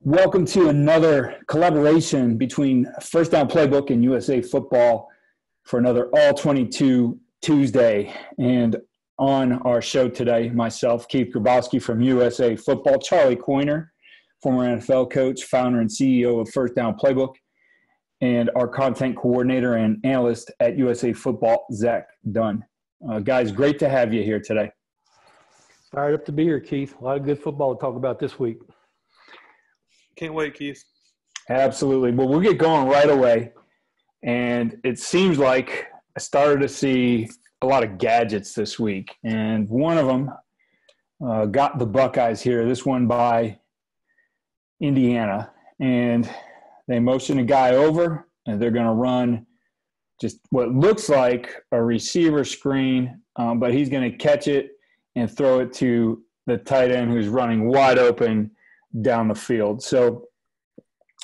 Welcome to another collaboration between FirstDown Playbook and USA Football for another All22 Tuesday. And on our show today, myself, Keith Grabowski from USA Football, Charlie Coiner, former NFL coach, founder and CEO of FirstDown Playbook, and our content coordinator and analyst at USA Football, Zach Dunn. Guys, great to have you here today. Fired up to be here, Keith. A lot of good football to talk about this week. Can't wait, Keith. Absolutely. Well, we'll get going right away. And it seems like I started to see a lot of gadgets this week. And one of them got the Buckeyes here, this one by Indiana. And they motion a guy over, and they're going to run just what looks like a receiver screen, but he's going to catch it and throw it to the tight end who's running wide open down the field. So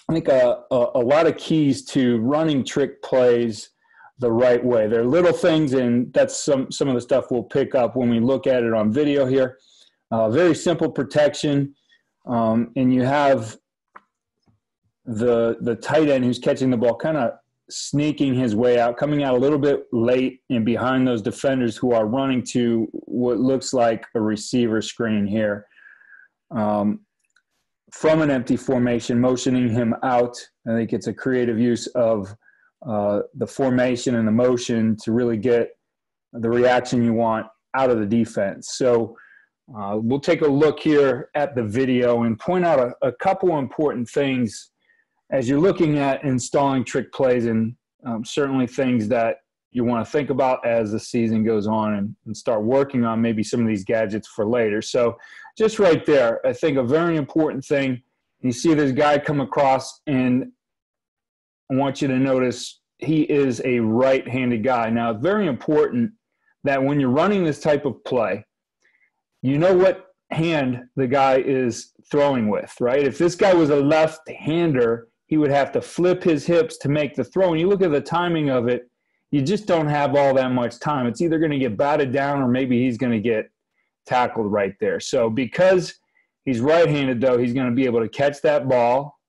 I think a lot of keys to running trick plays the right way. They're little things, and that's some of the stuff we'll pick up when we look at it on video here. Very simple protection, and you have the tight end who's catching the ball kind of sneaking his way out, coming out a little bit late and behind those defenders who are running to what looks like a receiver screen here. From an empty formation, motioning him out. I think it's a creative use of the formation and the motion to really get the reaction you want out of the defense. So we'll take a look here at the video and point out a couple important things as you're looking at installing trick plays, and certainly things that you want to think about as the season goes on and start working on maybe some of these gadgets for later. So just right there, I think a very important thing, you see this guy come across, and I want you to notice he is a right-handed guy. Now, it's very important that when you're running this type of play, you know what hand the guy is throwing with, right? If this guy was a left-hander, he would have to flip his hips to make the throw. And you look at the timing of it, you just don't have all that much time. It's either going to get batted down or maybe he's going to get tackled right there. So because he's right-handed, though, he's going to be able to catch that ball,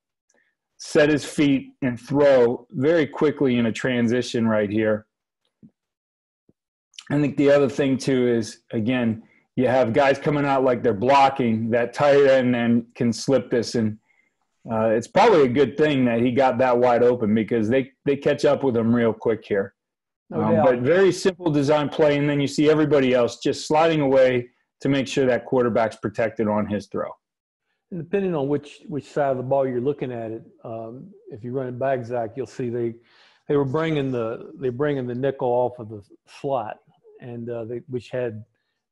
set his feet, and throw very quickly in a transition right here. I think the other thing, too, is, again, you have guys coming out like they're blocking. That tight end then can slip this, and it's probably a good thing that he got that wide open because they catch up with him real quick here. But very simple design play, and then you see everybody else just sliding away to make sure that quarterback's protected on his throw. And depending on which side of the ball you're looking at it, if you run it back, Zach, you'll see they were bringing the nickel off of the slot, and they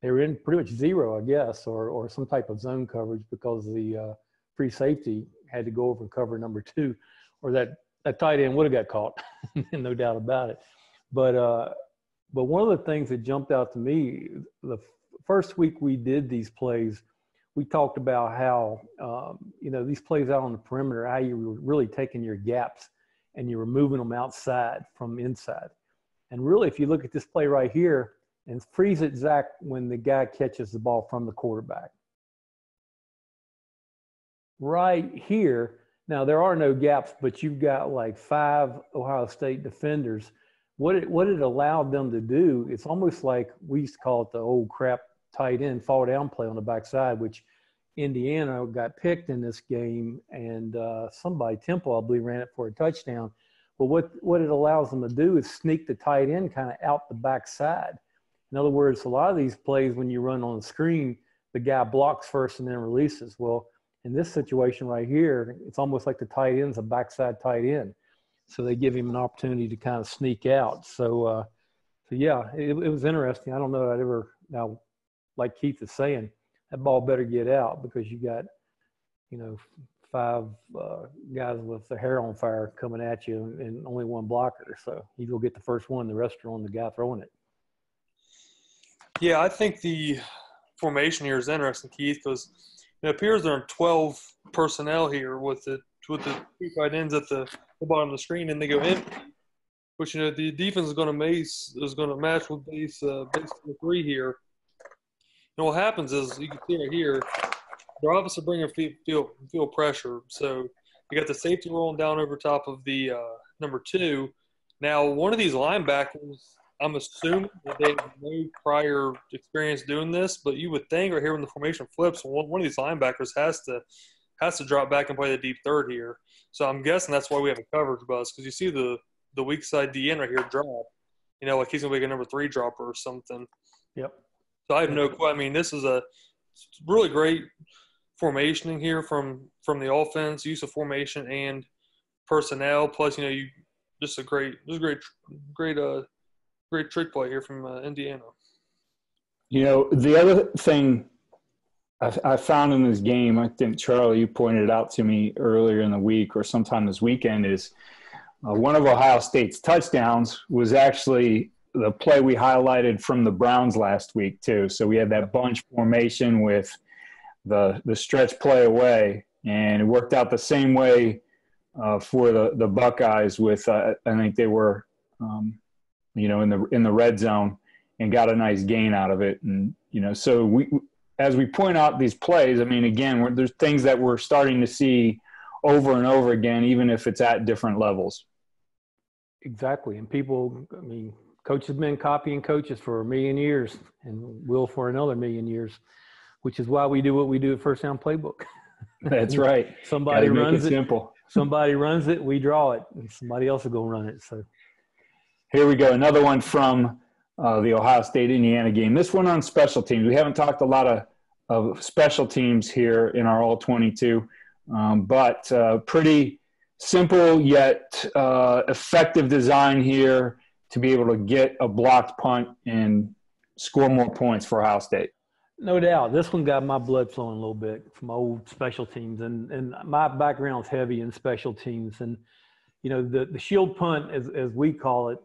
were in pretty much zero, I guess, or some type of zone coverage because the free safety had to go over and cover number 2, or that tight end would have got caught, no doubt about it. But one of the things that jumped out to me, the first week we did these plays, we talked about how, these plays out on the perimeter, how you were really taking your gaps and you were moving them outside from inside. And really, if you look at this play right here, and freeze it, Zach, when the guy catches the ball from the quarterback. Right here, now there are no gaps, but you've got like 5 Ohio State defenders. What it allowed them to do, it's almost like we used to call it the old crap tight end fall down play on the backside, which Indiana got picked in this game, and somebody, Temple, I believe, ran it for a touchdown. But what it allows them to do is sneak the tight end kind of out the backside. In other words, a lot of these plays, when you run on the screen, the guy blocks first and then releases. Well, in this situation right here, it's almost like the tight end's a backside tight end. So they give him an opportunity to kind of sneak out. So yeah, it was interesting. I don't know that I'd ever, now, like Keith is saying, that ball better get out because you got, 5 guys with the hair on fire coming at you and only one blocker. So you go get the first one, the rest are on the guy throwing it. Yeah, I think the formation here is interesting, Keith, because it appears there are 12 personnel here with the 2 tight ends at the bottom of the screen, and they go empty, which the defense is going to match with base 3 here. And what happens is, you can see right here, they're obviously bringing feel pressure. So you got the safety rolling down over top of the number 2. Now, one of these linebackers, I'm assuming that they have no prior experience doing this, but you would think, right here when the formation flips, one of these linebackers has to drop back and play the deep third here. So I'm guessing that's why we have a coverage bus, because you see the weak side DN right here drop. You know, like he's going to be a number 3 dropper or something. Yep. So I have no clue. I mean, this is a really great formationing here from the offense, use of formation and personnel. Plus, you know, just a great trick play here from Indiana. You know, the other thing I found in this game, I think, Charlie, you pointed it out to me earlier in the week or sometime this weekend, is one of Ohio State's touchdowns was actually the play we highlighted from the Browns last week too. So we had that bunch formation with the stretch play away, and it worked out the same way for the Buckeyes with I think they were you know, in the red zone, and got a nice gain out of it. And you know, so we, as we point out these plays, I mean, again, there's things that we're starting to see over and over again, even if it's at different levels. Exactly. And people, I mean, coaches have been copying coaches for 1,000,000 years and will for another 1,000,000 years, which is why we do what we do at FirstDown Playbook. That's right. Somebody runs it. Simple. Somebody runs it, we draw it, and somebody else will go run it. So here we go. Another one from the Ohio State-Indiana game. This one on special teams. We haven't talked a lot of special teams here in our All-22, but pretty simple yet effective design here to be able to get a blocked punt and score more points for Ohio State. no doubt. This one got my blood flowing a little bit from old special teams. And my background's heavy in special teams. And, you know, the shield punt, as we call it,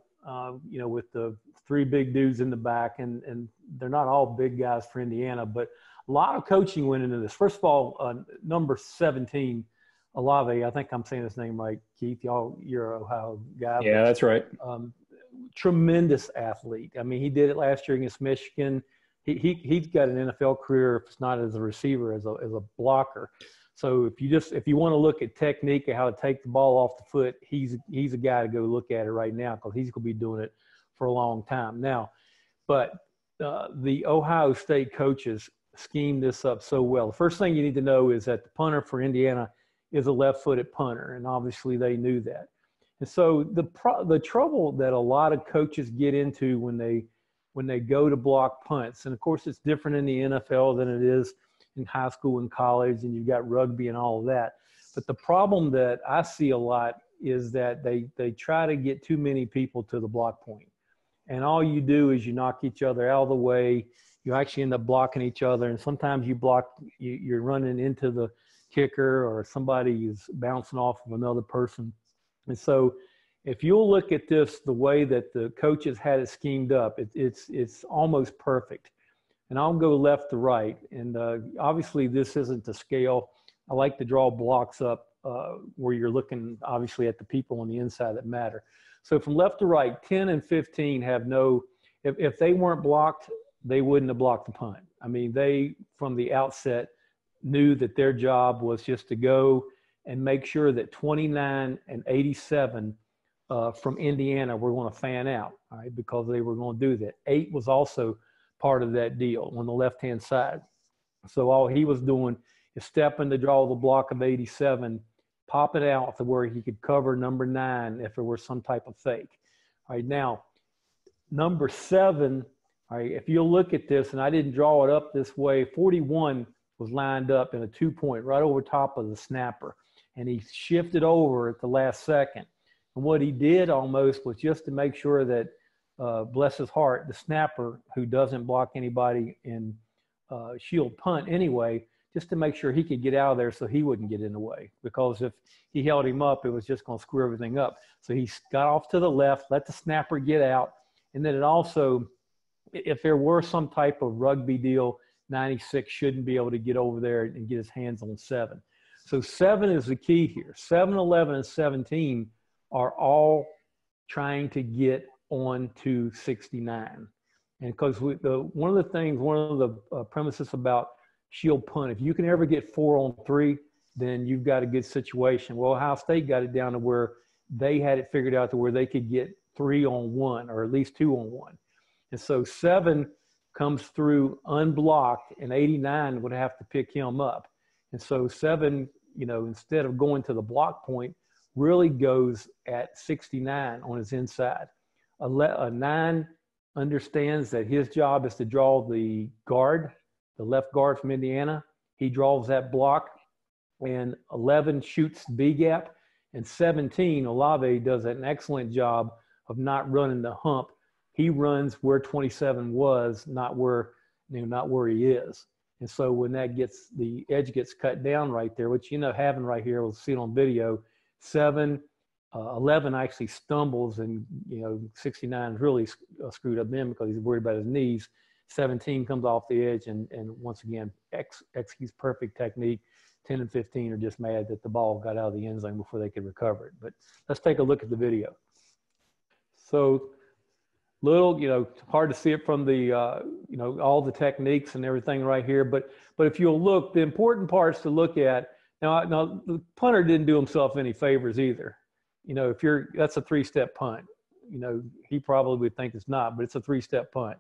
you know, with the 3 big dudes in the back, and they're not all big guys for Indiana, but a lot of coaching went into this. First of all, number 17, Olave, I think I'm saying his name right, Keith. You're an Ohio guy. Yeah, that's right. Tremendous athlete. I mean, he did it last year against Michigan. He's got an NFL career, if it's not as a receiver, as a blocker. So if you want to look at technique and how to take the ball off the foot, he's a guy to go look at it right now, because he's going to be doing it for a long time now. But the Ohio State coaches schemed this up so well. The first thing you need to know is that the punter for Indiana is a left-footed punter, and obviously they knew that. And so the trouble that a lot of coaches get into when they go to block punts, and of course it's different in the NFL than it is in high school and college, and you've got rugby and all of that. But the problem that I see a lot is that they try to get too many people to the block point. And all you do is you knock each other out of the way. You actually end up blocking each other. And sometimes you're running into the kicker, or somebody is bouncing off of another person. And so if you'll look at this, the way that the coaches had it schemed up, it's almost perfect. And I'll go left to right. And obviously this isn't to scale. I like to draw blocks up where you're looking obviously at the people on the inside that matter. So from left to right, 10 and 15 have no, if they weren't blocked, they wouldn't have blocked the punt. I mean, they, from the outset, knew that their job was just to go and make sure that 29 and 87 from Indiana were going to fan out, all right, because they were going to do that. 8 was also part of that deal on the left-hand side. So all he was doing is stepping to draw the block of 87, pop it out to where he could cover number 9 if there were some type of fake. All right, now, number 7, all right, if you'll look at this, and I didn't draw it up this way, 41 was lined up in a 2-point right over top of the snapper, and he shifted over at the last second. And what he did almost was just to make sure that, bless his heart, the snapper, who doesn't block anybody in shield punt anyway, just to make sure he could get out of there so he wouldn't get in the way. Because if he held him up, it was just going to screw everything up. So he got off to the left, let the snapper get out. And then it also, if there were some type of rugby deal, 96 shouldn't be able to get over there and get his hands on 7. So 7 is the key here. 7, 11, and 17 are all trying to get on to 69. And because one of the premises about shield punt. If you can ever get 4-on-3, then you've got a good situation. Well, Ohio State got it down to where they had it figured out to where they could get 3-on-1 or at least 2-on-1. And so 7 comes through unblocked, and 89 would have to pick him up. And so 7, you know, instead of going to the block point, really goes at 69 on his inside. A 9 understands that his job is to draw the guard, the left guard from Indiana. He draws that block, and 11 shoots B gap, and 17, Olave does an excellent job of not running the hump. He runs where 27 was, not where, you know, not where he is. And so when that gets, the edge gets cut down right there, which, you know, having right here, we'll see it on video, 11 actually stumbles, and, you know, 69 is really screwed up then because he's worried about his knees. 17 comes off the edge, and once again, executes perfect technique. 10 and 15 are just mad that the ball got out of the end zone before they could recover it. But let's take a look at the video. So little, you know, hard to see it from the, you know, all the techniques and everything right here. But if you'll look, the important parts to look at, now the punter didn't do himself any favors either. You know, if that's a 3-step punt. You know, he probably would think it's not, but it's a 3-step punt.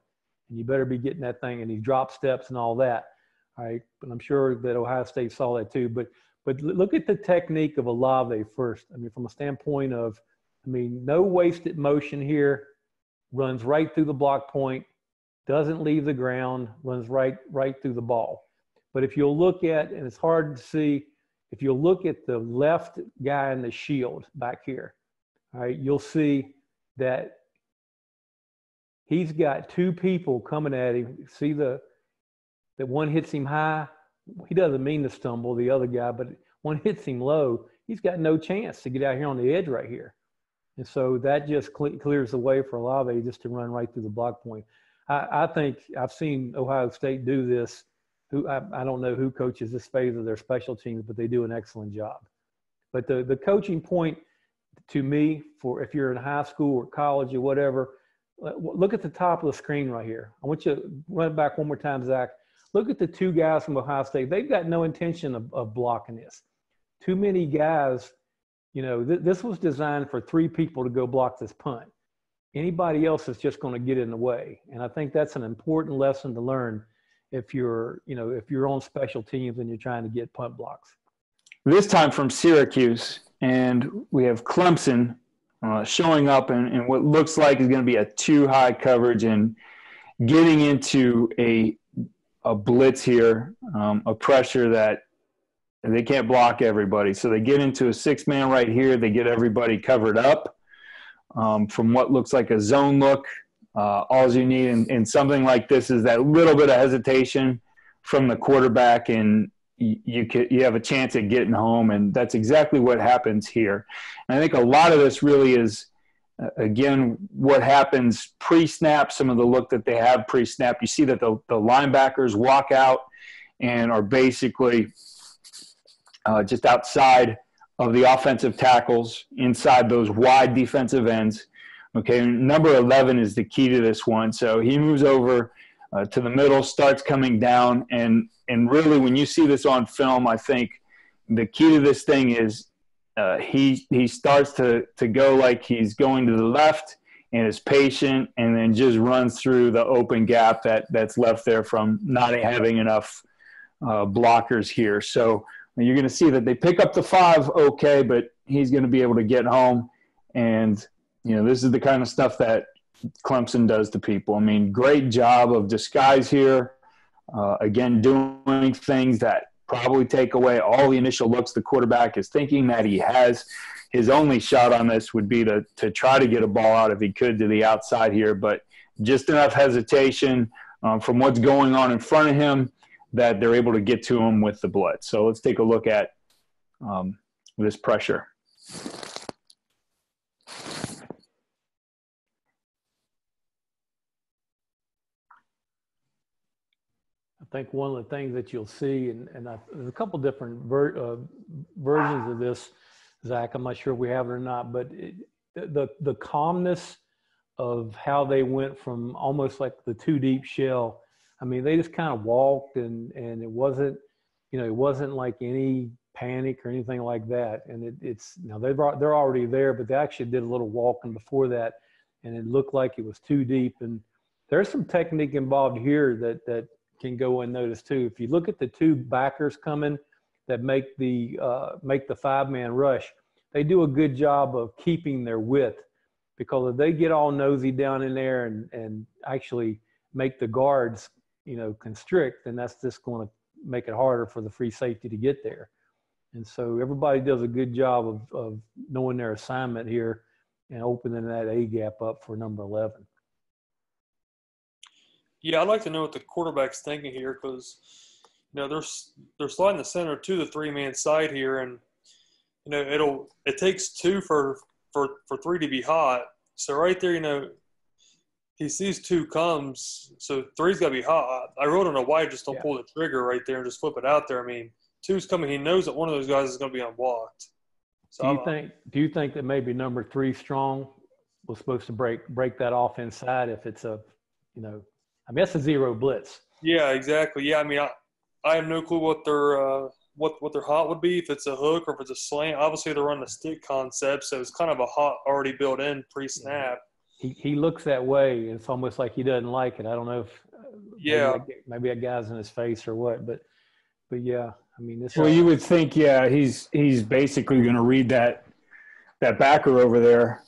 And you better be getting that thing, and he drop steps and all that. All right, but I'm sure that Ohio State saw that too. But look at the technique of Olave first. I mean, from a standpoint of, I mean, no wasted motion here. Runs right through the block point, doesn't leave the ground, runs right through the ball. But if you'll look at, and it's hard to see, if you'll look at the left guy in the shield back here, all right, you'll see that he's got 2 people coming at him. See that one hits him high. He doesn't mean to stumble, the other guy, but one hits him low. He's got no chance to get out here on the edge right here. And so that just clears the way for Olave just to run right through the block point. I think I've seen Ohio State do this. I don't know who coaches this phase of their special teams, but they do an excellent job. But the coaching point to me, for if you're in high school or college or whatever, look at the top of the screen right here. I want you to run back one more time, Zach. Look at the 2 guys from Ohio State. They've got no intention of blocking this. Too many guys, you know, this was designed for 3 people to go block this punt. Anybody else is just going to get in the way. And I think that's an important lesson to learn if you're, you know, if you're on special teams and you're trying to get punt blocks. This time from Syracuse, and we have Clemson showing up in what looks like is going to be a 2-high coverage and getting into a blitz here, a pressure that they can't block everybody. So they get into a 6-man right here. They get everybody covered up from what looks like a zone look. All you need in something like this is that little bit of hesitation from the quarterback, and you have a chance at getting home, and that's exactly what happens here. And I think a lot of this really is, again, what happens pre-snap, some of the look that they have pre-snap. You see that the linebackers walk out and are basically just outside of the offensive tackles, inside those wide defensive ends. Okay, number 11 is the key to this one. So he moves over to the middle, starts coming down, and really when you see this on film, I think the key to this thing is he starts to go like he's going to the left and is patient, and then just runs through the open gap that's left there from not having enough blockers here. So you're going to see that they pick up the 5, okay, but he's going to be able to get home. And, you know, this is the kind of stuff that Clemson does to people. I mean, great job of disguise here. Again, doing things that probably take away all the initial looks the quarterback is thinking that he has. His only shot on this would be to try to get a ball out if he could to the outside here, but just enough hesitation from what's going on in front of him that they're able to get to him with the blitz. So let's take a look at this pressure. I think one of the things that you'll see, and there's a couple different versions of this, Zach, I'm not sure if we have it or not, but the calmness of how they went from almost like the 2 deep shell. I mean, they just kind of walked, and it wasn't, it wasn't like any panic or anything like that. And it's now they're already there, but they actually did a little walking before that, and it looked like it was too deep. And there's some technique involved here that can go unnoticed too. If you look at the two backers coming that make the 5-man rush, they do a good job of keeping their width, because if they get all nosy down in there and actually make the guards, constrict, then that's just going to make it harder for the free safety to get there. And so everybody does a good job of knowing their assignment here and opening that A gap up for number 11. Yeah, I'd like to know what the quarterback's thinking here, because they're sliding the center to the 3-man side here, and it takes 2 for 3 to be hot. So right there, he sees 2 comes, so 3's got to be hot. I really don't know why just don't pull the trigger right there and just flip it out there. I mean, 2's coming. He knows that one of those guys is going to be unblocked. So do you think that maybe number 3 strong was supposed to break that off inside if it's a, that's a zero blitz. Yeah, exactly. Yeah, I mean, I have no clue what their hot would be, if it's a hook or if it's a slant. Obviously, they're running a stick concept, so it's kind of a hot already built in pre-snap. He looks that way. It's almost like he doesn't like it. I don't know if maybe that guy's in his face or what, but yeah, I mean this. Well, you would think, he's basically going to read that backer over there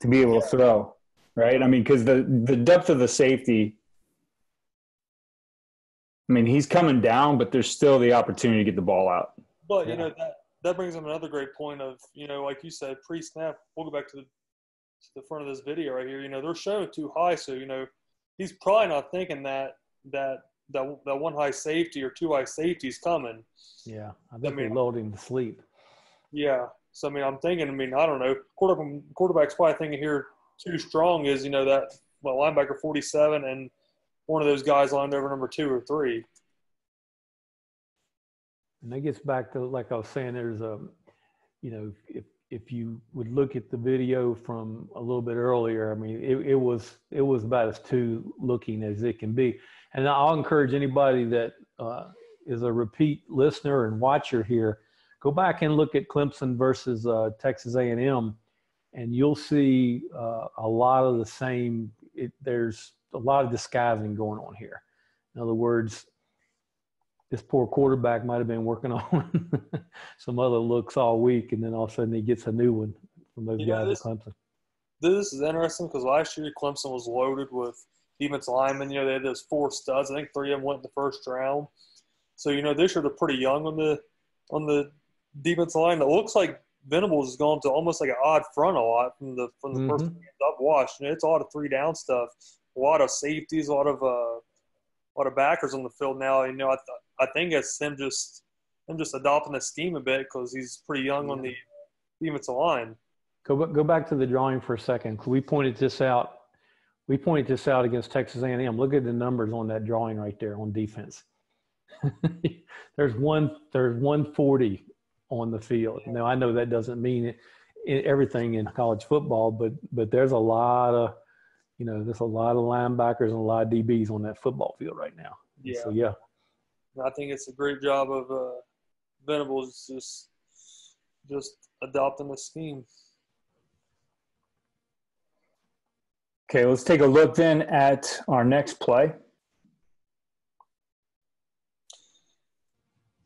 to be able to throw, right? I mean, because the depth of the safety. I mean, he's coming down, but there's still the opportunity to get the ball out. But, that brings up another great point of, like you said, pre-snap. We'll go back to the front of this video right here. They're showing too high, so, he's probably not thinking that one high safety or 2 high safety is coming. Yeah, I think they lulled him to sleep. Yeah. So, I'm thinking, I don't know. Quarterback's probably thinking here too strong is, that linebacker 47 and one of those guys lined over number 2 or 3. And that gets back to, like I was saying, there's if you would look at the video from a little bit earlier, I mean, it was about as 2 looking as it can be. And I'll encourage anybody that is a repeat listener and watcher here, go back and look at Clemson versus Texas A&M, and you'll see a lot of the same. There's a lot of disguising going on here. In other words, this poor quarterback might have been working on some other looks all week, and then all of a sudden he gets a new one from those guys at Clemson. This is interesting because last year Clemson was loaded with defensive linemen. They had those 4 studs. I think 3 of them went in the first round. So, this year they're pretty young on the defensive line. It looks like Venables has gone to almost like an odd front a lot from the first up wash. It's a lot of 3-down stuff. A lot of safeties, a lot of backers on the field now. I think it's him just adopting the scheme a bit because he's pretty young on the defensive line. Go back to the drawing for a second. We pointed this out. We pointed this out against Texas A&M. Look at the numbers on that drawing right there on defense. There's 140 on the field. Now I know that doesn't mean everything in college football, but there's a lot of there's a lot of linebackers and a lot of DBs on that football field right now. Yeah. So, I think it's a great job of Venables just adopting the scheme. Okay, let's take a look then at our next play.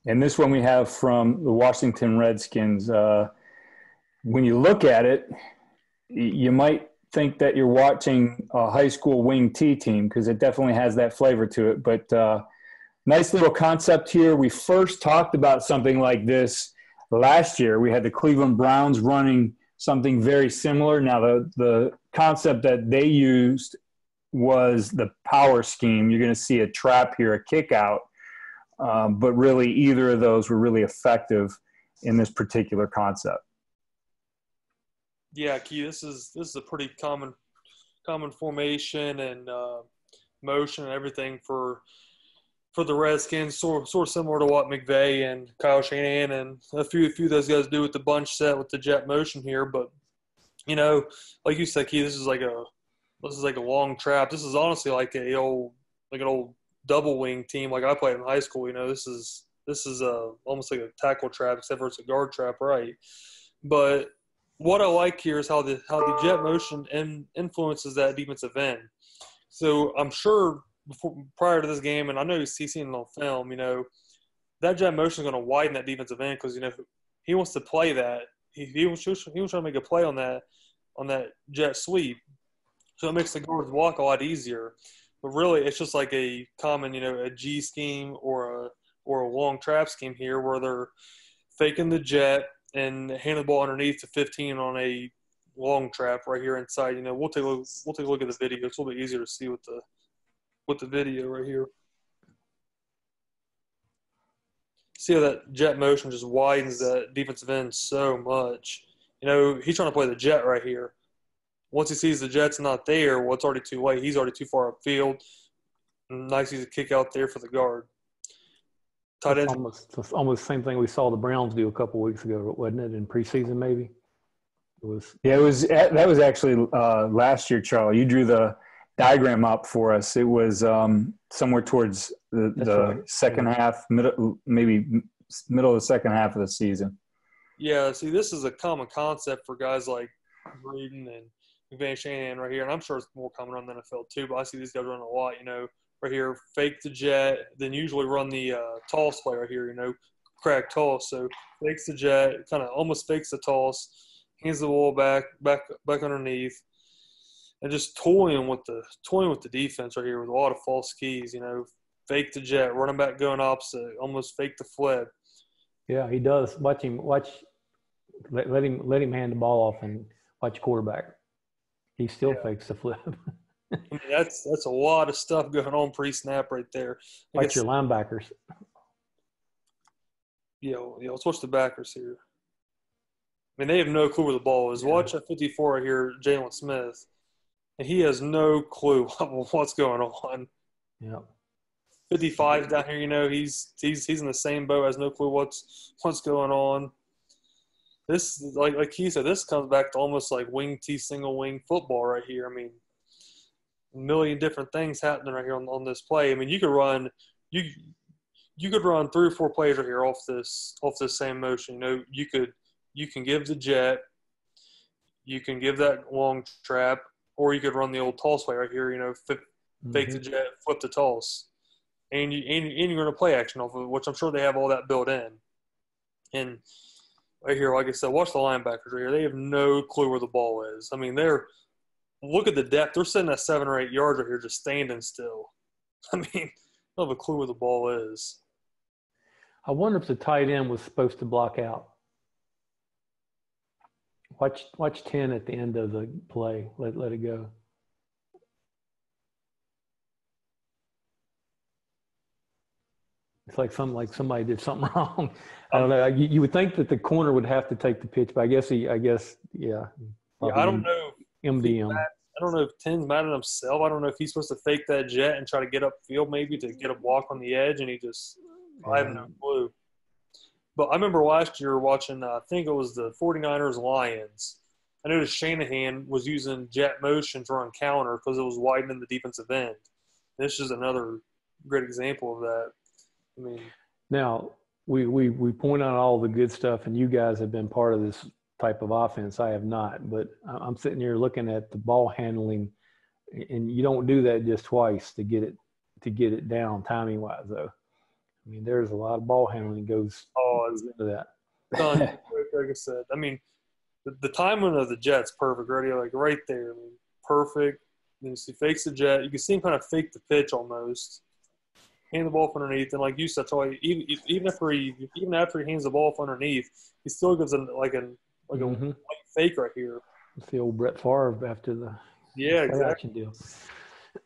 And this one we have from the Washington Redskins. When you look at it, you might think that you're watching a high school wing T team because it definitely has that flavor to it. But nice little concept here. We first talked about something like this last year. We had the Cleveland Browns running something very similar. Now, the concept that they used was the power scheme. You're going to see a trap here, a kick out. But really, either of those were really effective in this particular concept. Yeah, Key, this is a pretty common formation and motion and everything for the Redskins, sort of similar to what McVay and Kyle Shanahan and a few of those guys do with the bunch set with the jet motion here. But like you said, Key, this is like a long trap. This is honestly like an old double wing team like I played in high school. This is almost like a tackle trap, except for it's a guard trap, right? But what I like here is how the jet motion influences that defensive end. So I'm sure prior to this game, and I know he's seen it on film, that jet motion is going to widen that defensive end because he wants to play that. He was trying to make a play on that jet sweep, so it makes the guards walk a lot easier. But really, it's just like a common, a G scheme or a long trap scheme here where they're faking the jet and hand the ball underneath to 15 on a long trap right here inside. We'll take a look at the video. It's a little bit easier to see with the video right here. See how that jet motion just widens that defensive end so much. He's trying to play the jet right here. Once he sees the jet's not there, well, it's already too late. He's already too far upfield. Nice easy kick out there for the guard. Tight end. It's almost the same thing we saw the Browns do a couple weeks ago, wasn't it? In preseason, maybe. That was actually last year, Charlie. You drew the diagram up for us. It was somewhere towards the second half, maybe middle of the second half of the season. Yeah, see, this is a common concept for guys like Gruden and Van Shanahan right here, and I'm sure it's more common around the NFL too, but I see these guys run a lot, right here, fake the jet, then usually run the toss play right here, crack toss. So fakes the jet, kind of almost fakes the toss, hands the ball back underneath, and just toying with the defense right here with a lot of false keys. Fake the jet, running back going opposite, almost fake the flip. Yeah, he does. Let him hand the ball off and watch quarterback. He still fakes the flip. That's a lot of stuff going on pre-snap right there. Watch your linebackers. Yeah, let's watch the backers here. They have no clue where the ball is. Watch at 54 right here, Jalen Smith, and he has no clue what's going on. Yeah. 55 down here, he's in the same boat, has no clue what's going on. This, like he said, this comes back to almost like wing T single wing football right here. A million different things happening right here on this play. You could run you could run 3 or 4 plays right here off this same motion. You can give the jet, you can give that long trap, or you could run the old toss play right here. Fake the jet, flip the toss. And you're going to play action off of it, which I'm sure they have all that built in. And right here, like I said, watch the linebackers right here. They have no clue where the ball is. Look at the depth. They're sitting at 7 or 8 yards right here just standing still. They don't have a clue where the ball is. I wonder if the tight end was supposed to block out. Watch 10 at the end of the play. Let it go. It's like somebody did something wrong. I don't know. You would think that the corner would have to take the pitch, but I guess yeah. Yeah, I don't know. MDM. I don't know if 10's mad at himself. I don't know if he's supposed to fake that jet and try to get upfield maybe to get a block on the edge, and I have no clue. But I remember last year watching, I think it was the 49ers Lions. I noticed Shanahan was using jet motion to run counter because it was widening the defensive end. This is another great example of that. Now we point out all the good stuff, and you guys have been part of this type of offense. I have not, but I'm sitting here looking at the ball handling, and you don't do that just twice to get it down timing wise, though. There's a lot of ball handling goes into that. Like I said, the timing of the jet's perfect, right there. Perfect. Then he fakes the jet. You can see him kind of fake the pitch almost. Hand the ball off underneath, and like you said, Charlie, even after he hands the ball off underneath, he still gives a fake right here. It's the old Brett Favre after the exactly deal.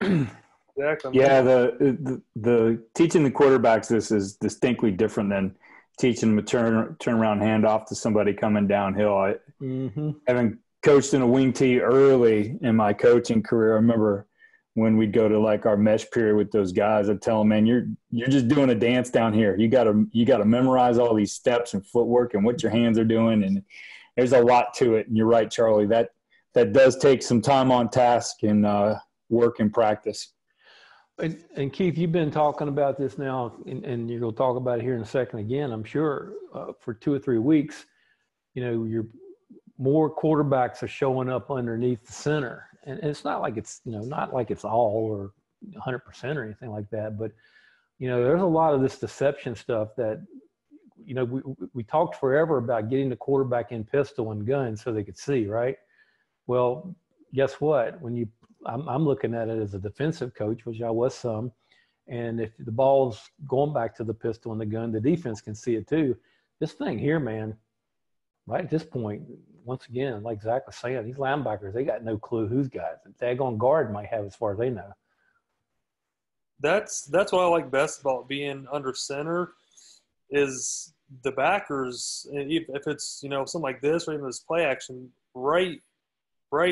Exactly. Yeah, the teaching the quarterbacks this is distinctly different than teaching them a turnaround handoff to somebody coming downhill. Having coached in a wing tee early in my coaching career, I remember when we'd go to our mesh period with those guys, I'd tell them, man, you're just doing a dance down here. You gotta memorize all these steps and footwork and what your hands are doing, and there's a lot to it. And you're right, Charlie. That does take some time on task and work and practice. And Keith, you've been talking about this now, and you're going to talk about it here in a second again, I'm sure, for 2 or 3 weeks. More quarterbacks are showing up underneath the center, and it's not like it's not like it's all or 100% or anything like that, but there's a lot of this deception stuff that we talked forever about getting the quarterback in pistol and gun so they could see, right? Well, guess what? I'm looking at it as a defensive coach, which I was some, and if the ball's going back to the pistol and the gun, the defense can see it too. This thing here, man, right at this point, once again, like Zach was saying, these linebackers, they got no clue who's got it. The daggone guard might have as far as they know. That's what I like best about being under center is the backers, if it's, something like this or even this play action, right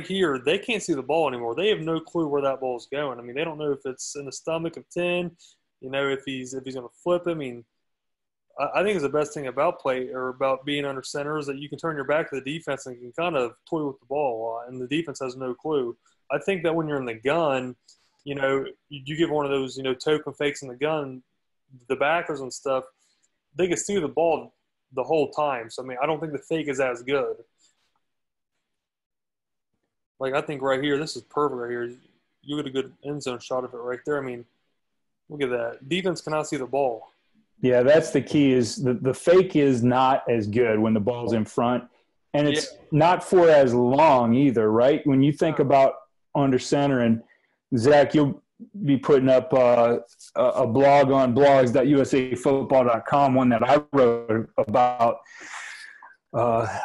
here, they can't see the ball anymore. They have no clue where that ball is going. I mean, they don't know if it's in the stomach of 10, if he's going to flip it. I mean, I think it's the best thing about being under center is that you can turn your back to the defense and you can kind of toy with the ball, and the defense has no clue. I think that when you're in the gun, you give one of those, token fakes in the gun, the backers and stuff, they can see the ball the whole time. So, I mean, I don't think the fake is as good. Like, I think right here, this is perfect right here. You get a good end zone shot of it right there. I mean, look at that. Defense cannot see the ball. Yeah, that's the key is the fake is not as good when the ball's in front. And it's not for as long either, right? When you think about under center, and Zach, you'll be putting up a blog on blogs.usafootball.com, one that I wrote about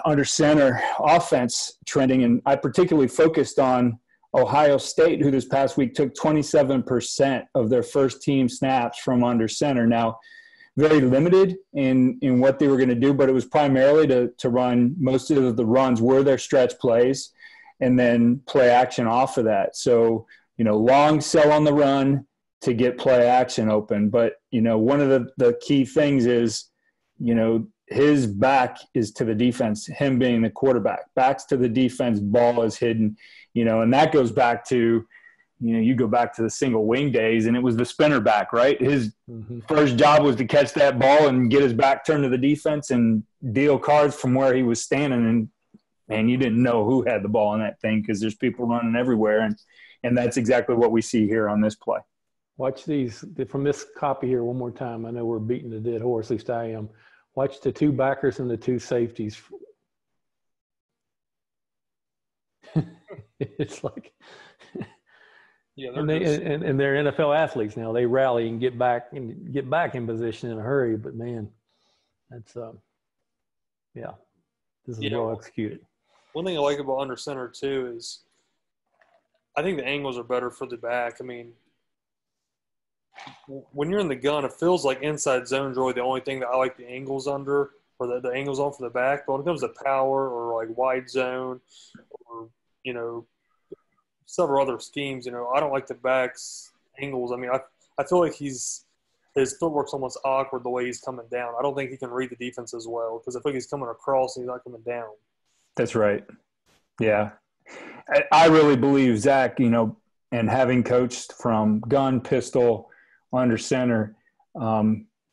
under center offense trending. And I particularly focused on Ohio State, who this past week took 27% of their first team snaps from under center. Now, very limited in what they were going to do, but it was primarily to run. Most of the runs were their stretch plays and then play action off of that. So, long sell on the run to get play action open. But, one of the key things is, his back is to the defense, him being the quarterback. Back's to the defense, ball is hidden, and that goes back to, you go back to the single wing days, and it was the spinner back, right? His first job was to catch that ball and get his back turned to the defense and deal cards from where he was standing. And, man, you didn't know who had the ball in that thing because there's people running everywhere. And that's exactly what we see here on this play. Watch these from this copy here one more time. I know we're beating the dead horse, at least I am. Watch the 2 backers and the 2 safeties. It's like – yeah, and they're NFL athletes now. They rally and get back in position in a hurry. But man, that's this is well executed. One thing I like about under center too is I think the angles are better for the back. I mean, when you're in the gun, it feels like inside zone's really the only thing that I like the angles under, or the angles on for the back. But when it comes to power or like wide zone or several other schemes, I don't like the back's angles. I mean, I feel like his footwork's almost awkward the way he's coming down. I don't think he can read the defense as well because I think he's coming across and he's not coming down. That's right. Yeah. I really believe, Zach, and having coached from gun, pistol, under center,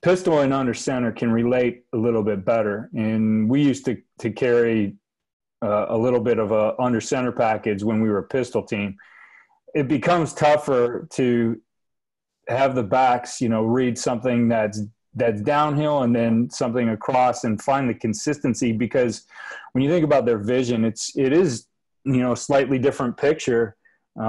pistol and under center can relate a little bit better. And we used to carry a little bit of a under center package when we were a pistol team. It becomes tougher to have the backs, read something that's downhill and then something across and find the consistency, because when you think about their vision, it is a slightly different picture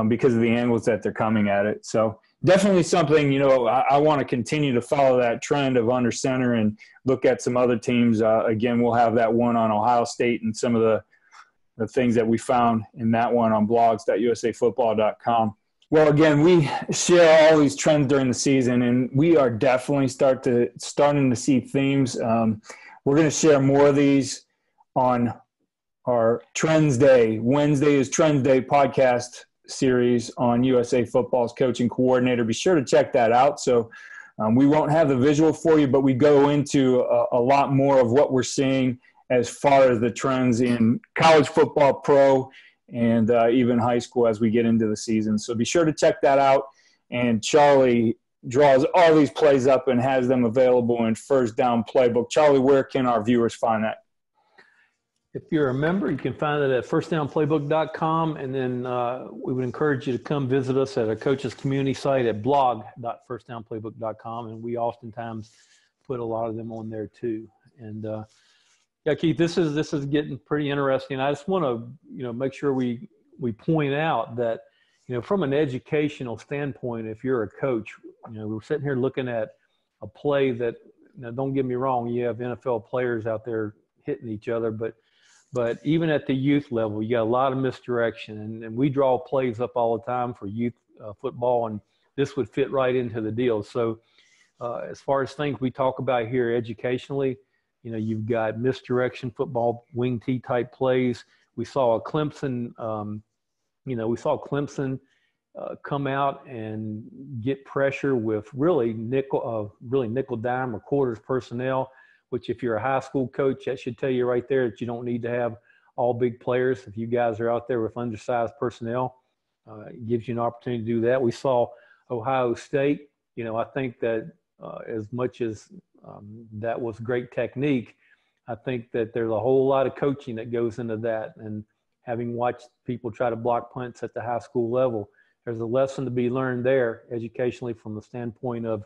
because of the angles that they're coming at it. So definitely something, I want to continue to follow that trend of under center and look at some other teams. Again, we'll have that one on Ohio State and some of the things that we found in that one on blogs.usafootball.com. Well, again, we share all these trends during the season, and we are definitely starting to see themes. We're going to share more of these on our Trends Day. Wednesday is Trends Day podcast series on USA Football's Coaching Coordinator. Be sure to check that out. So we won't have the visual for you, but we go into a lot more of what we're seeing as far as the trends in college football, pro, and even high school as we get into the season. So be sure to check that out. and Charlie draws all these plays up and has them available in FirstDown Playbook. Charlie, where can our viewers find that? If you're a member, you can find it at firstdownplaybook.com, and then we would encourage you to come visit us at our coaches community site at blog.firstdownplaybook.com, and we oftentimes put a lot of them on there too. And yeah, Keith, this is getting pretty interesting. I just want to make sure we point out that from an educational standpoint, if you're a coach, we're sitting here looking at a play that, don't get me wrong, you have NFL players out there hitting each other, but even at the youth level, you got a lot of misdirection, and we draw plays up all the time for youth football, and this would fit right into the deal. So as far as things we talk about here educationally, you've got misdirection football, wing T type plays. We saw a Clemson, come out and get pressure with really nickel dime or quarters personnel, which if you're a high school coach, that should tell you right there that you don't need to have all big players. If you guys are out there with undersized personnel, it gives you an opportunity to do that. We saw Ohio State. I think that as much as that was great technique, I think that there's a whole lot of coaching that goes into that. And having watched people try to block punts at the high school level, there's a lesson to be learned there educationally from the standpoint of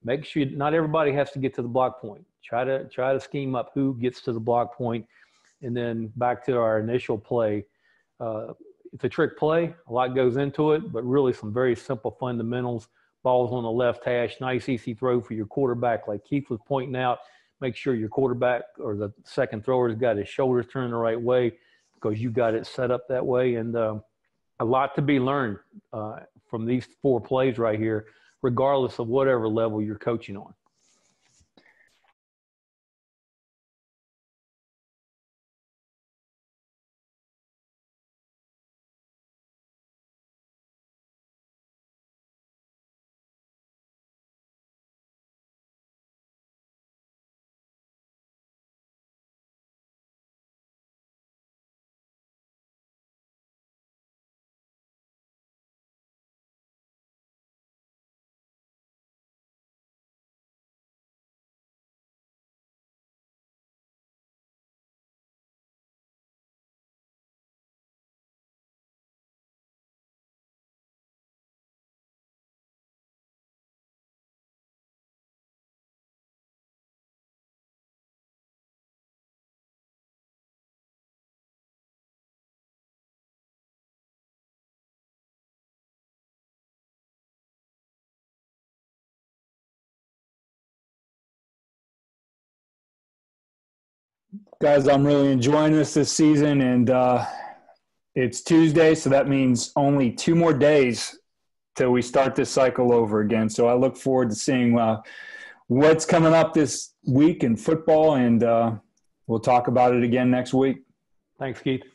make sure not everybody has to get to the block point. Try to scheme up who gets to the block point. And then back to our initial play. It's a trick play. A lot goes into it, but really some very simple fundamentals. Ball's on the left hash, nice easy throw for your quarterback. Like Keith was pointing out, make sure your quarterback or the second thrower's got his shoulders turned the right way because you got it set up that way. And a lot to be learned from these 4 plays right here, regardless of whatever level you're coaching on. Guys, I'm really enjoying this season, and it's Tuesday, so that means only 2 more days till we start this cycle over again. So I look forward to seeing what's coming up this week in football, and we'll talk about it again next week. Thanks, Keith.